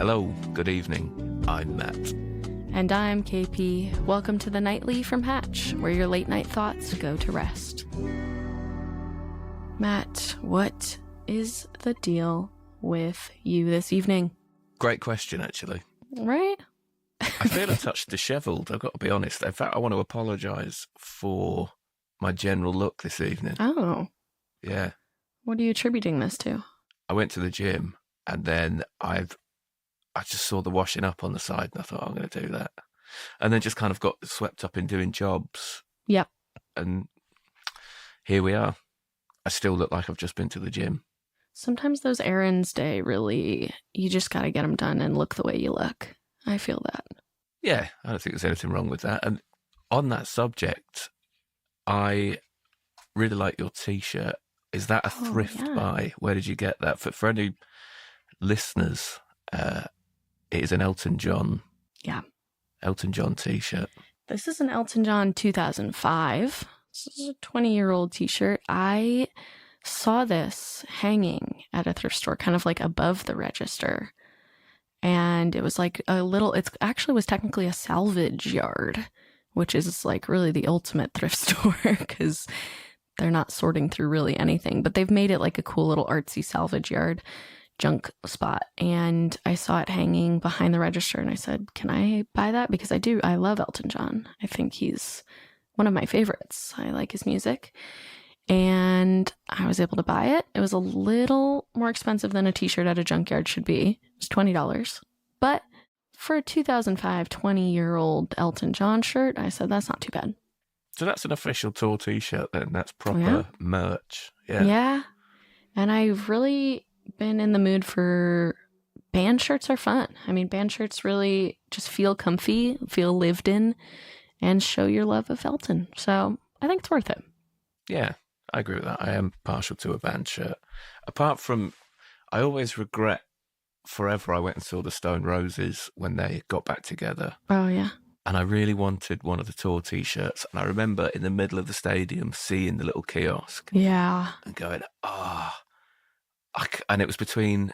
Hello, good evening. I'm Matt. And I'm KP. Welcome to the Nightly from Hatch, where your late night thoughts go to rest. Matt, what is the deal with you this evening? Great question, actually. Right? I feel a touch dishevelled, I've got to be honest. In fact, I want to apologise for my general look this evening. Oh. Yeah. What are you attributing this to? I went to the gym and then I just saw the washing up on the side and I thought, I'm going to do that. And then just kind of got swept up in doing jobs. Yep. And here we are. I still look like I've just been to the gym. Sometimes those errands day really, you just got to get them done and look the way you look. I feel that. Yeah, I don't think there's anything wrong with that. And on that subject, I really like your T-shirt. Is that a thrift buy? Where did you get that? For any listeners, it is an Elton John. Yeah. Elton John T-shirt. This is an Elton John 2005. This is a 20-year-old T-shirt. I saw this hanging at a thrift store, kind of like above the register. And it was like it actually was technically a salvage yard, which is like really the ultimate thrift store because they're not sorting through really anything. But they've made it like a cool little artsy salvage yard junk spot. And I saw it hanging behind the register and I said, can I buy that? Because I love Elton John. I think he's one of my favorites. I like his music. And I was able to buy it. It was a little more expensive than a t-shirt at a junkyard should be. It was $20. But for a 2005 20-year-old Elton John shirt, I said, that's not too bad. So that's an official tour T-shirt then. That's proper merch. Yeah. Yeah. And I've really been in the mood for band shirts are fun. I mean, band shirts really just feel comfy, feel lived in, and show your love of Elton. So I think it's worth it. Yeah, I agree with that. I am partial to a band shirt. Apart from, I always regret forever I went and saw the Stone Roses when they got back together. Oh, yeah. And I really wanted one of the tour T-shirts. And I remember in the middle of the stadium seeing the little kiosk. Yeah. And going, and it was between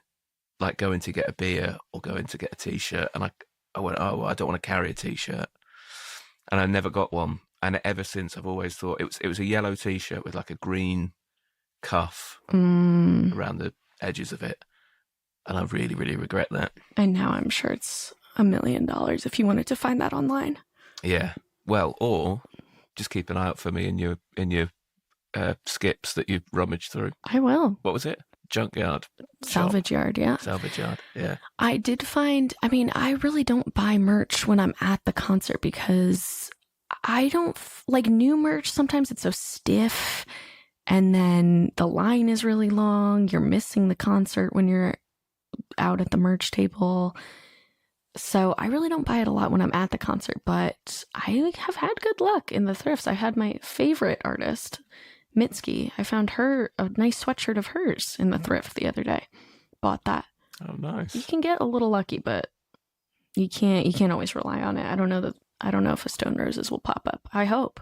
like going to get a beer or going to get a T-shirt. And I went, I don't want to carry a T-shirt. And I never got one. And ever since, I've always thought it was a yellow T-shirt with like a green cuff around the edges of it. And I really, really regret that. And now I'm sure it's $1 million if you wanted to find that online. Yeah. Well, or just keep an eye out for me in your skips that you rummage through. I will. What was it? Junkyard. Salvage yard, yeah. Salvage yard, yeah. I did find, I really don't buy merch when I'm at the concert because I don't like new merch. Sometimes it's so stiff and then the line is really long. You're missing the concert when you're out at the merch table. So I really don't buy it a lot when I'm at the concert, but I have had good luck in the thrifts. I had my favorite artist, Mitski. I found her a nice sweatshirt of hers in the thrift the other day. Bought that. Oh, nice. You can get a little lucky, but you can't always rely on it. I don't know if a Stone Roses will pop up. I hope.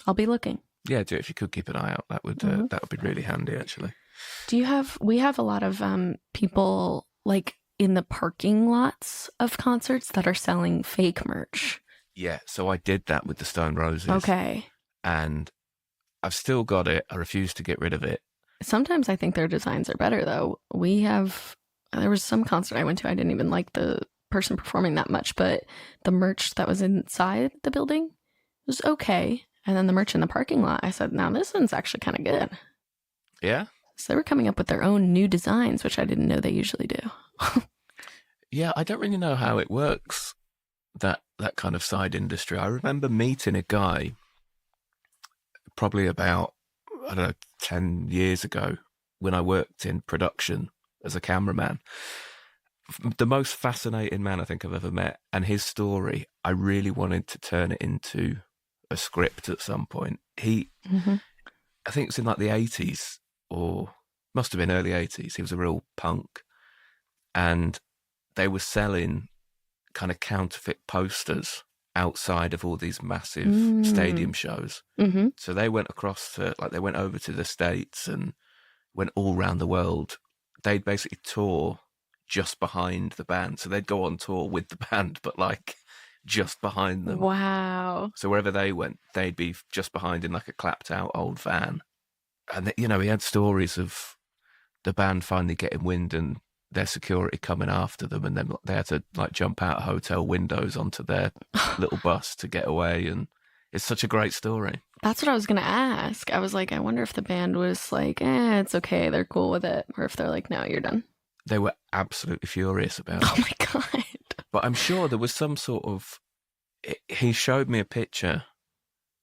I'll be looking. Yeah, do it. If you could keep an eye out, that would be really handy, actually. We have a lot of people like in the parking lots of concerts that are selling fake merch. Yeah, so I did that with the Stone Roses. Okay. And I've still got it. I refuse to get rid of it. Sometimes I think their designs are better, though. There was some concert I went to, I didn't even like the person performing that much, but the merch that was inside the building was okay. And then the merch in the parking lot, I said, now this one's actually kind of good. Yeah? So they were coming up with their own new designs, which I didn't know they usually do. Yeah, I don't really know how it works, that kind of side industry. I remember meeting a guy probably about, 10 years ago when I worked in production as a cameraman. The most fascinating man I think I've ever met. And his story, I really wanted to turn it into a script at some point. I think it was in like the 80s or must have been early 80s. He was a real punk. And they were selling kind of counterfeit posters outside of all these massive stadium shows. Mm-hmm. So they went they went over to the States and went all around the world. They'd basically tour just behind the band. So they'd go on tour with the band, but like just behind them. Wow. So wherever they went, they'd be just behind in like a clapped out old van. And, you know, he had stories of the band finally getting wind and their security coming after them. And then they had to like jump out of hotel windows onto their little bus to get away. And it's such a great story. That's what I was going to ask. I was like, I wonder if the band was like, it's okay, they're cool with it. Or if they're like, no, you're done. They were absolutely furious about it. Oh my God. But I'm sure there was some sort of... He showed me a picture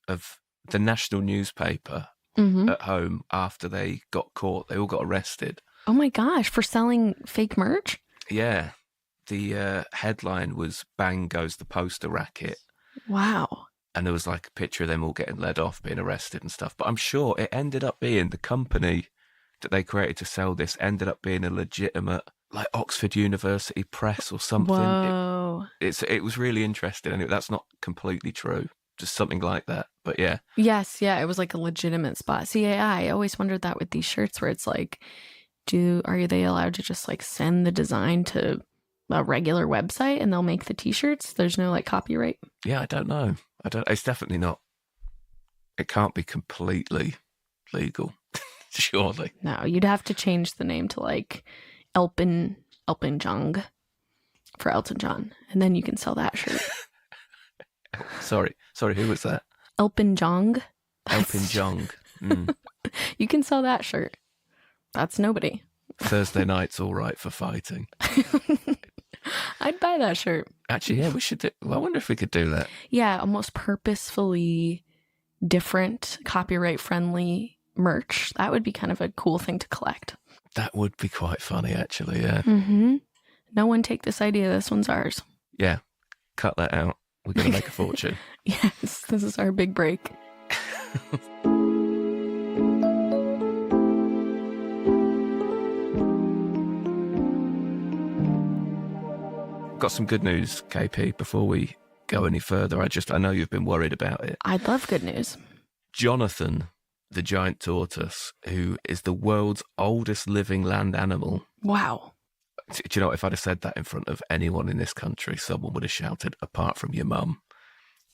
of the national newspaper at home after they got caught. They all got arrested. Oh my gosh, for selling fake merch? Yeah. The headline was "Bang Goes the Poster Racket." Wow. And there was like a picture of them all getting led off, being arrested and stuff. But I'm sure it ended up being the company that they created to sell this ended up being a legitimate, like Oxford University Press or something. Whoa. It was really interesting. And that's not completely true. Just something like that. But yeah. Yes, yeah, it was like a legitimate spot. See, I always wondered that with these shirts where it's like, are they allowed to just like send the design to a regular website and they'll make the t-shirts? There's no like copyright? Yeah, I don't know. It's definitely not. It can't be completely legal, surely. No, you'd have to change the name to like Elton John for Elton John, and then you can sell that shirt. Sorry, who was that? Elton John. Elton John. Mm. You can sell that shirt. That's nobody. Thursday night's all right for fighting. I'd buy that shirt. Actually, yeah, we should do. Well, I wonder if we could do that. Yeah, almost purposefully different, copyright-friendly merch. That would be kind of a cool thing to collect. That would be quite funny, actually, yeah. Mm-hmm. No one take this idea. This one's ours. Yeah, cut that out. We're going to make a fortune. Yes, this is our big break. Got some good news, KP, before we go any further. I know you've been worried about it. I'd love good news. Jonathan, the giant tortoise, who is the world's oldest living land animal. Wow. Do you know, if I'd have said that in front of anyone in this country, someone would have shouted, apart from your mum.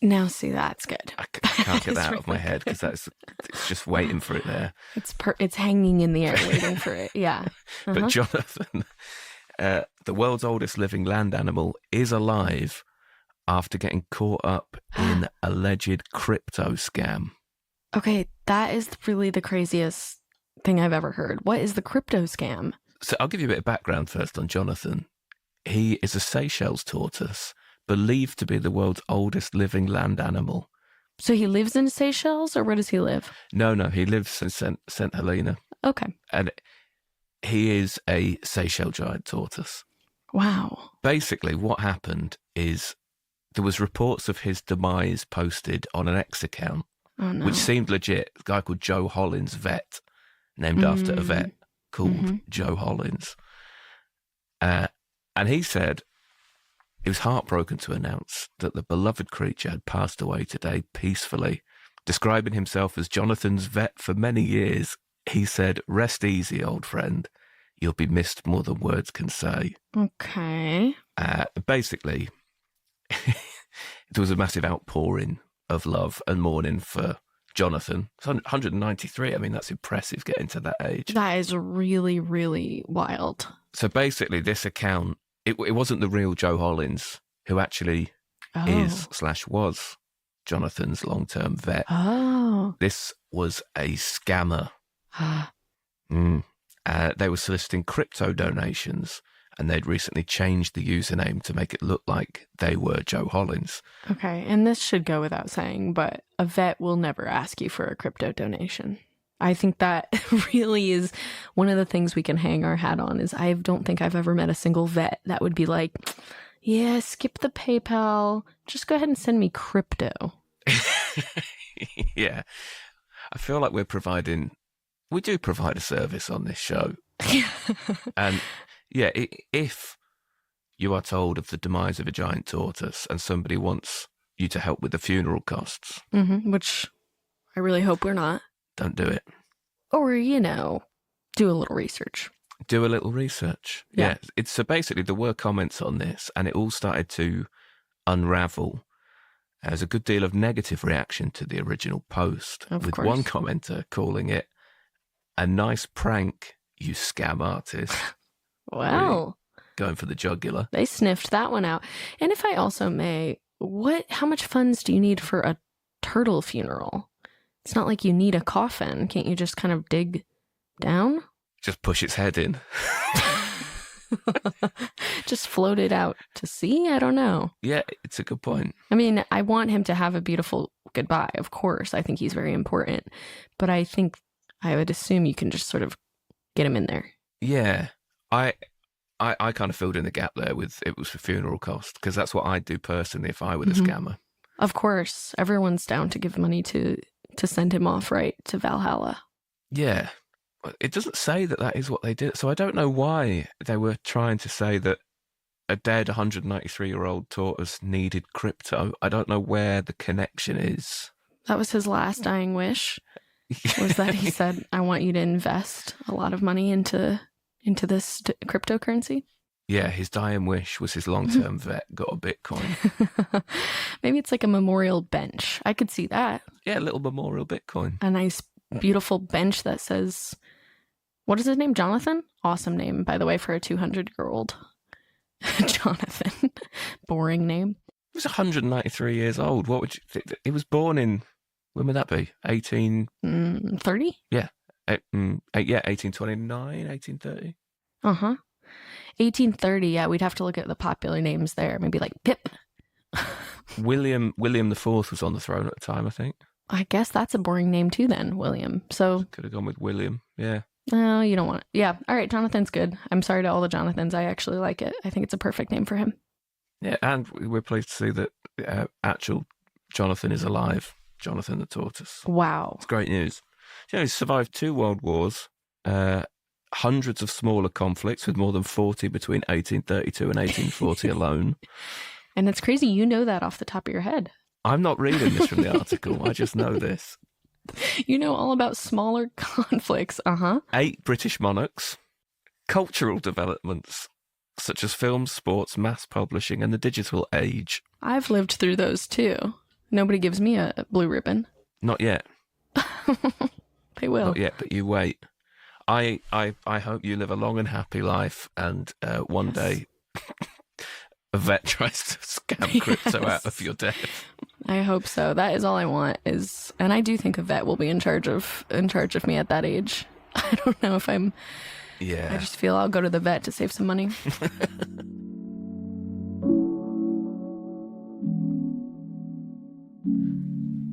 Now, see, that's good. I can't get that out of my head because it's just waiting for it there. It's hanging in the air waiting for it. Yeah. Uh-huh. But Jonathan, the world's oldest living land animal, is alive after getting caught up in alleged crypto scam. Okay, that is really the craziest thing I've ever heard. What is the crypto scam? So I'll give you a bit of background first on Jonathan. He is a Seychelles tortoise, believed to be the world's oldest living land animal. So he lives in Seychelles, or where does he live? No, he lives in St. Helena. Okay. And he is a Seychelles giant tortoise. Wow. Basically, what happened is there was reports of his demise posted on an X account, which seemed legit. A guy called Joe Hollins, vet, named after a vet called Joe Hollins. And he said he was heartbroken to announce that the beloved creature had passed away today peacefully. Describing himself as Jonathan's vet for many years, he said, "Rest easy, old friend. You'll be missed more than words can say." Okay. Basically, there was a massive outpouring of love and mourning for Jonathan. It's 193. I mean, that's impressive getting to that age. That is really, really wild. So basically, this account, it wasn't the real Joe Hollins, who actually is/was Jonathan's long-term vet. Oh. This was a scammer. They were soliciting crypto donations, and they'd recently changed the username to make it look like they were Joe Hollins. Okay, and this should go without saying, but a vet will never ask you for a crypto donation. I think that really is one of the things we can hang our hat on. Is I don't think I've ever met a single vet that would be like, yeah, skip the PayPal, just go ahead and send me crypto. Yeah, I feel like we do provide a service on this show. And yeah, if you are told of the demise of a giant tortoise and somebody wants you to help with the funeral costs, which I really hope we're not. Don't do it. Or, do a little research. Do a little research. Yeah. It's so basically there were comments on this, and it all started to unravel. There's a good deal of negative reaction to the original post, Of with course. one commenter calling it a nice prank, you scam artist. Well, Going for the jugular. they sniffed that one out. And if I also may, how much funds do you need for a turtle funeral? It's not like you need a coffin. Can't you just kind of dig down? Just push its head in. Just float it out to sea? I don't know. Yeah, it's a good point. I mean, I want him to have a beautiful goodbye, of course. I think he's very important. But I think I would assume you can just sort of get him in there. Yeah, I kind of filled in the gap there with it was for funeral cost, because that's what I'd do personally if I were the scammer. Of course, everyone's down to give money to send him off right to Valhalla. Yeah, it doesn't say that is what they did, so I don't know why they were trying to say that a dead 193-year-old tortoise needed crypto. I don't know where the connection is. That was his last dying wish. Was that he said, "I want you to invest a lot of money into this cryptocurrency"? Yeah, his dying wish was his long-term vet got a Bitcoin. Maybe it's like a memorial bench. I could see that. Yeah, a little memorial Bitcoin. A nice, beautiful bench that says, what is his name? Jonathan? Awesome name, by the way, for a 200-year-old. Jonathan. Boring name. He was 193 years old. What would you think? He was born in, when would that be? 30? Yeah. 1829, 1830. Uh-huh. 1830, yeah, we'd have to look at the popular names there. Maybe like Pip. William the Fourth was on the throne at the time, I think. I guess that's a boring name too then, William. So, Could have gone with William, yeah. no, you don't want it. Yeah, all right, Jonathan's good. I'm sorry to all the Jonathans. I actually like it. I think it's a perfect name for him. Yeah, and we're pleased to see that actual Jonathan is alive. Jonathan the Tortoise. Wow. It's great news. You know, he survived 2 world wars, hundreds of smaller conflicts with more than 40 between 1832 and 1840 alone. And it's crazy you know that off the top of your head. I'm not reading this from the article. I just know this. You know all about smaller conflicts. 8 British monarchs, cultural developments such as film, sports, mass publishing, and the digital age. I've lived through those too. Nobody gives me a blue ribbon. Not yet. They will. Not yet, but you wait. I hope you live a long and happy life, and one day a vet tries to scam crypto out of your death. I hope so. That is all I want and I do think a vet will be in charge of me at that age. I don't know if I just feel I'll go to the vet to save some money.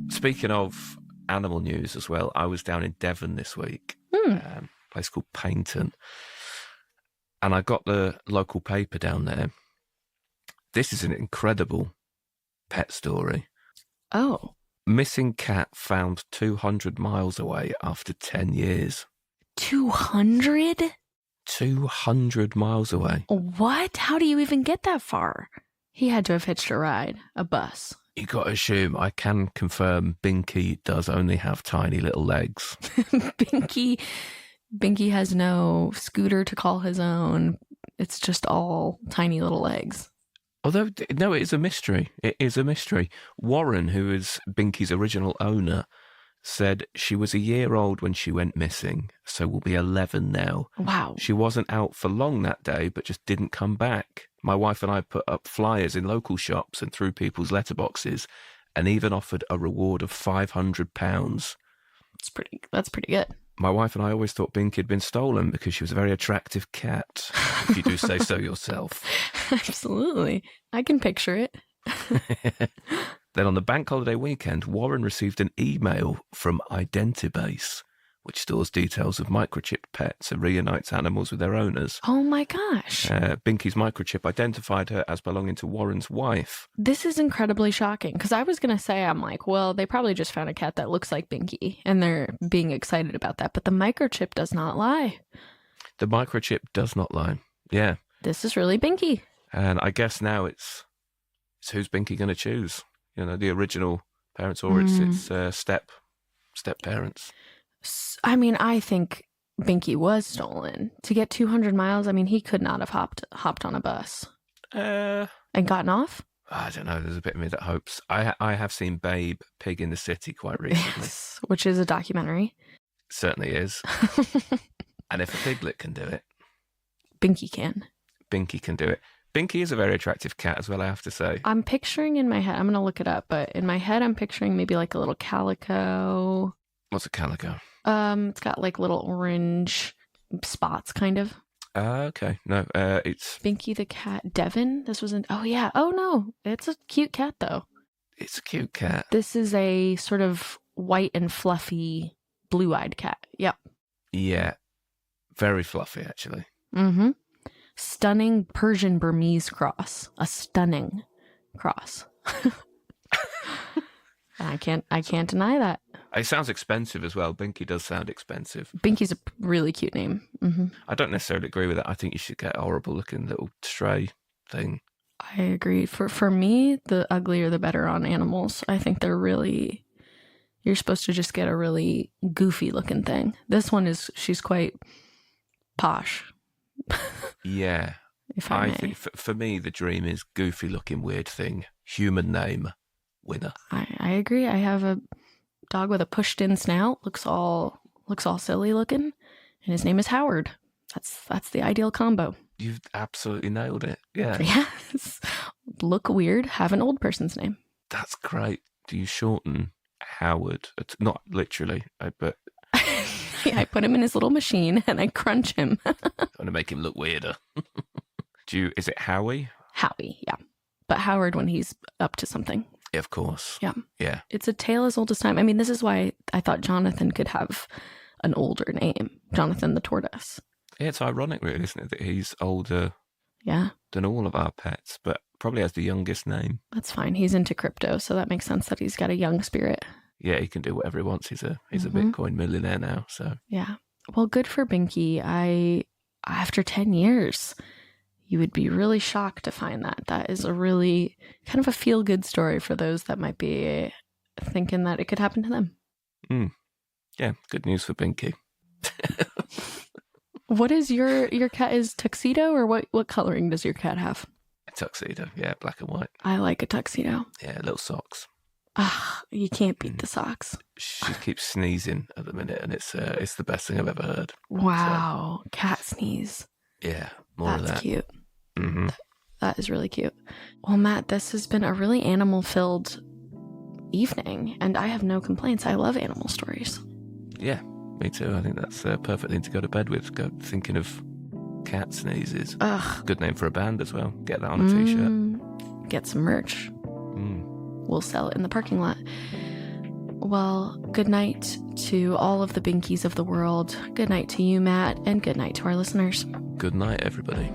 Speaking of animal news as well, I was down in Devon this week, a place called Paynton, and I got the local paper down there. This is an incredible pet story. Oh. Missing cat found 200 miles away after 10 years. 200? 200 miles away. What? How do you even get that far? He had to have hitched a ride, a bus. You got to assume, I can confirm, Binky does only have tiny little legs. Binky has no scooter to call his own. It's just all tiny little legs. Although, no, it is a mystery. It is a mystery. Warren, who is Binky's original owner, said she was a year old when she went missing, so will be 11 now. Wow. She wasn't out for long that day, but just didn't come back. My wife and I put up flyers in local shops and through people's letterboxes, and even offered a reward of £500. That's pretty good. My wife and I always thought Binky had been stolen because she was a very attractive cat, if you do say so yourself. Absolutely. I can picture it. Then on the bank holiday weekend, Warren received an email from Identibase, which stores details of microchipped pets and reunites animals with their owners. Oh my gosh. Binky's microchip identified her as belonging to Warren's wife. This is incredibly shocking because I was going to say, I'm like, well, they probably just found a cat that looks like Binky and they're being excited about that. But the microchip does not lie. The microchip does not lie. Yeah. This is really Binky. And I guess now it's who's Binky going to choose? You know, the original parents or its step parents. I mean, I think Binky was stolen. To get 200 miles, I mean, he could not have hopped on a bus and gotten off. I don't know. There's a bit of me that hopes. I have seen Babe, Pig in the City quite recently. Yes, which is a documentary. Certainly is. And if a piglet can do it, Binky can. Binky can do it. Binky is a very attractive cat as well, I have to say. I'm picturing in my head, I'm going to look it up, but in my head, I'm picturing maybe like a little calico. What's a calico? It's got like little orange spots, kind of. Okay. No, it's... Binky the cat. Devin? This wasn't... Oh, yeah. Oh, no. It's a cute cat, though. It's a cute cat. This is a sort of white and fluffy, blue-eyed cat. Yep. Yeah. Very fluffy, actually. Mm-hmm. Stunning Persian Burmese cross. A stunning cross. I can't deny that. It sounds expensive as well. Binky does sound expensive. Binky's a really cute name. Mm-hmm. I don't necessarily agree with that. I think you should get a horrible looking little stray thing. I agree. For me, the uglier the better on animals. I think they're really... You're supposed to just get a really goofy looking thing. This one she's quite posh. Yeah. If I may. think for me, the dream is goofy looking weird thing. Human name. Winner. I agree. I have a dog with a pushed in snout. Looks all silly looking. And his name is Howard. That's the ideal combo. You've absolutely nailed it. Yeah. Yes. Look weird. Have an old person's name. That's great. Do you shorten Howard? It's not literally, but... Yeah, I put him in his little machine and I crunch him. I want to make him look weirder. Is it Howie? Howie, yeah. But Howard when he's up to something. Yeah, of course. Yeah. Yeah. It's a tale as old as time. I mean, this is why I thought Jonathan could have an older name. Jonathan the Tortoise. Yeah, it's ironic, really, isn't it, that he's older than all of our pets, but probably has the youngest name. That's fine. He's into crypto, so that makes sense that he's got a young spirit. Yeah, he can do whatever he wants. He's a Bitcoin millionaire now, so. Yeah. Well, good for Binky. After 10 years, you would be really shocked to find that. That is a really kind of a feel-good story for those that might be thinking that it could happen to them. Yeah, good news for Binky. What is your cat is tuxedo, or what coloring does your cat have? A tuxedo, yeah, black and white. I like a tuxedo. Yeah, little socks. Ah, you can't beat the socks. She keeps sneezing at the minute, and it's the best thing I've ever heard. Wow, so, cat sneeze. Yeah, more of that. That's cute. Mm-hmm. That is really cute. Well, Matt, this has been a really animal-filled evening, and I have no complaints. I love animal stories. Yeah, me too. I think that's a perfect thing to go to bed with. Go thinking of cat sneezes. Ugh. Good name for a band as well. Get that on a t-shirt. Get some merch. We'll sell it in the parking lot. Well, good night to all of the Binkies of the world. Good night to you, Matt, and good night to our listeners. Good night, everybody.